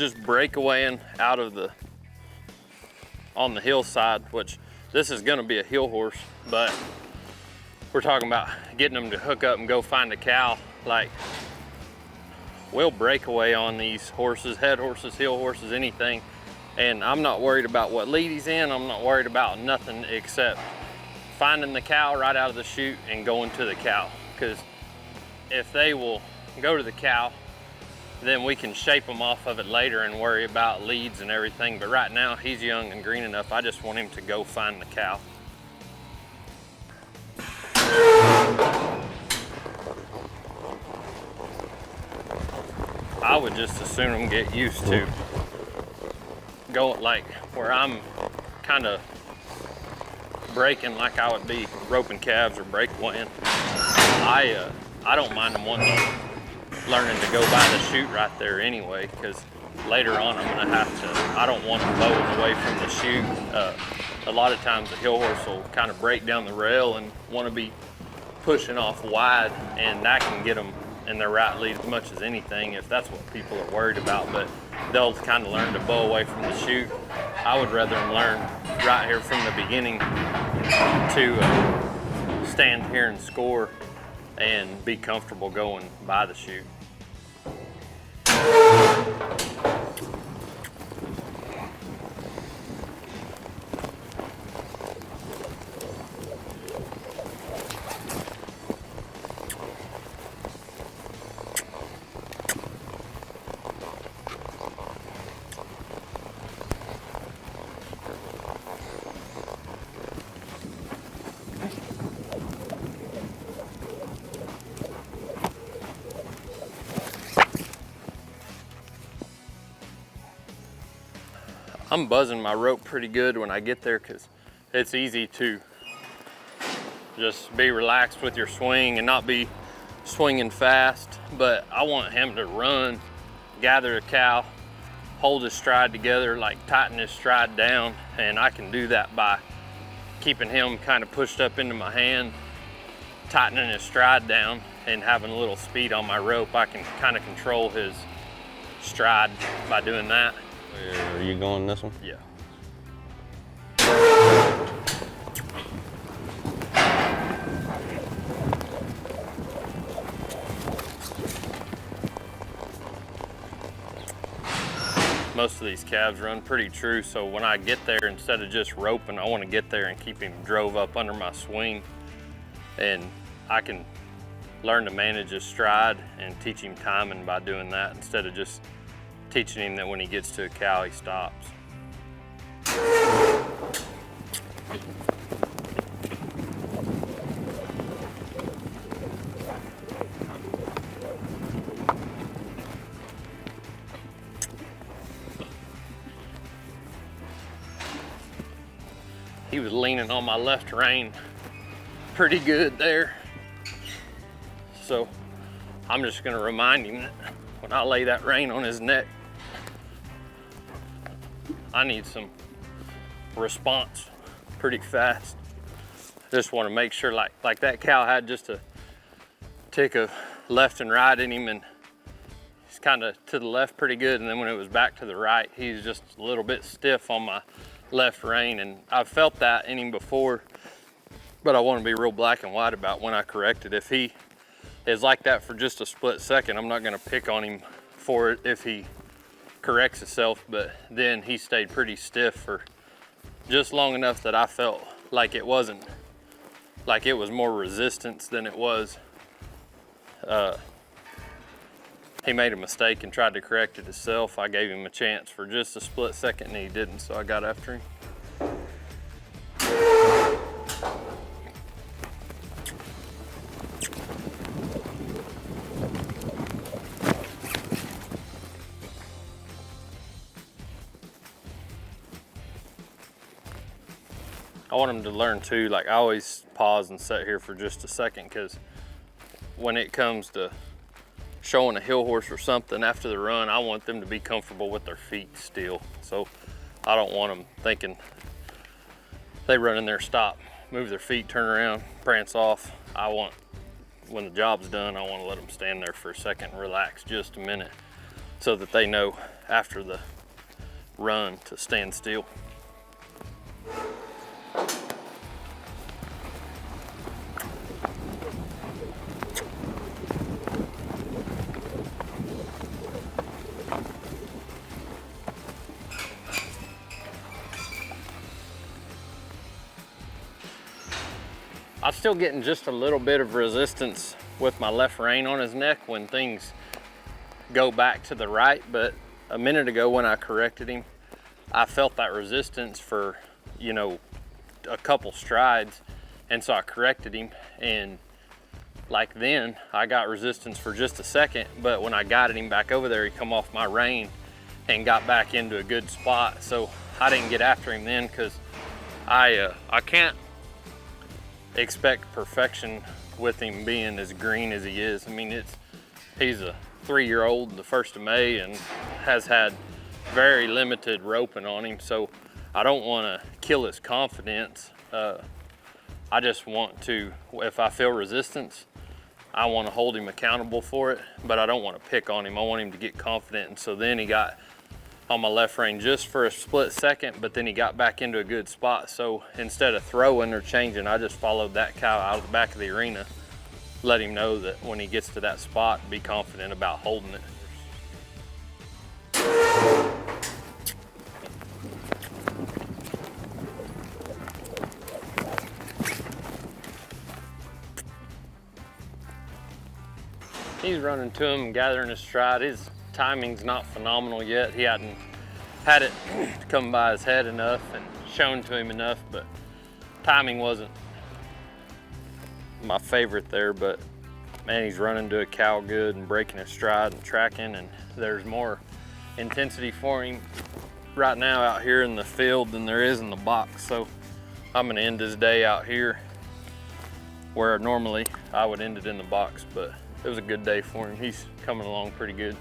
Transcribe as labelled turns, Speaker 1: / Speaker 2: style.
Speaker 1: just breakawaying out of on the hillside, which this is gonna be a hill horse, but we're talking about getting them to hook up and go find a cow. Like, we'll break away on these horses, head horses, hill horses, anything. And I'm not worried about what lead he's in. I'm not worried about nothing except finding the cow right out of the chute and going to the cow. Because if they will go to the cow, then we can shape them off of it later and worry about leads and everything. But right now, he's young and green enough. I just want him to go find the cow. I would just as soon get used to going like where I'm kind of breaking like I would be roping calves or breakawaying. I don't mind them learning to go by the chute right there anyway, because later on I'm gonna have to, I don't want them bowing away from the chute. A lot of times the hill horse will kind of break down the rail and want to be pushing off wide, and that can get them in their right lead as much as anything if that's what people are worried about. But they'll kind of learn to bow away from the chute. I would rather them learn right here from the beginning to stand here and score and be comfortable going by the chute. I'm buzzing my rope pretty good when I get there, because it's easy to just be relaxed with your swing and not be swinging fast. But I want him to run, gather a cow, hold his stride together, like tighten his stride down. And I can do that by keeping him kind of pushed up into my hand, tightening his stride down, and having a little speed on my rope. I can kind of control his stride by doing that.
Speaker 2: Are you going this one?
Speaker 1: Yeah. Most of these calves run pretty true, so when I get there, instead of just roping, I want to get there and keep him drove up under my swing, and I can learn to manage his stride and teach him timing by doing that, instead of just teaching him that when he gets to a cow, he stops. He was leaning on my left rein pretty good there. So I'm just gonna remind him that when I lay that rein on his neck, I need some response pretty fast. Just want to make sure, like that cow had just a tick of left and right in him, and he's kind of to the left pretty good, and then when it was back to the right, he's just a little bit stiff on my left rein, and I've felt that in him before, but I want to be real black and white about when I correct it. If he is like that for just a split second, I'm not going to pick on him for it if he corrects himself, but then he stayed pretty stiff for just long enough that I felt like it wasn't, like it was more resistance than it was. He made a mistake and tried to correct it himself. I gave him a chance for just a split second and he didn't, so I got after him. I want them to learn too, like I always pause and sit here for just a second, because when it comes to showing a hill horse or something after the run, I want them to be comfortable with their feet still. So I don't want them thinking they run in there, stop, move their feet, turn around, prance off. I want, when the job's done, I want to let them stand there for a second and relax just a minute. so that they know after the run to stand still. I'm still getting just a little bit of resistance with my left rein on his neck when things go back to the right, but a minute ago when I corrected him, I felt that resistance for, you know, a couple strides, and so I corrected him, and like then I got resistance for just a second, but when I guided him back over there, he come off my rein and got back into a good spot. So I didn't get after him then, because I can't expect perfection with him being as green as he is. I mean, he's a 3-year-old the 1st of May and has had very limited roping on him, so I don't want to kill his confidence. I just want to, if I feel resistance, I want to hold him accountable for it, but I don't want to pick on him. I want him to get confident. And so then he got on my left rein just for a split second, but then he got back into a good spot. So instead of throwing or changing, I just followed that cow out of the back of the arena, let him know that when he gets to that spot, be confident about holding it. He's running to him and gathering his stride. His timing's not phenomenal yet. He hadn't had it come by his head enough and shown to him enough, but timing wasn't my favorite there. But man, he's running to a cow good and breaking his stride and tracking, and there's more intensity for him right now out here in the field than there is in the box. So I'm gonna end his day out here where normally I would end it in the box, but it was a good day for him. He's coming along pretty good.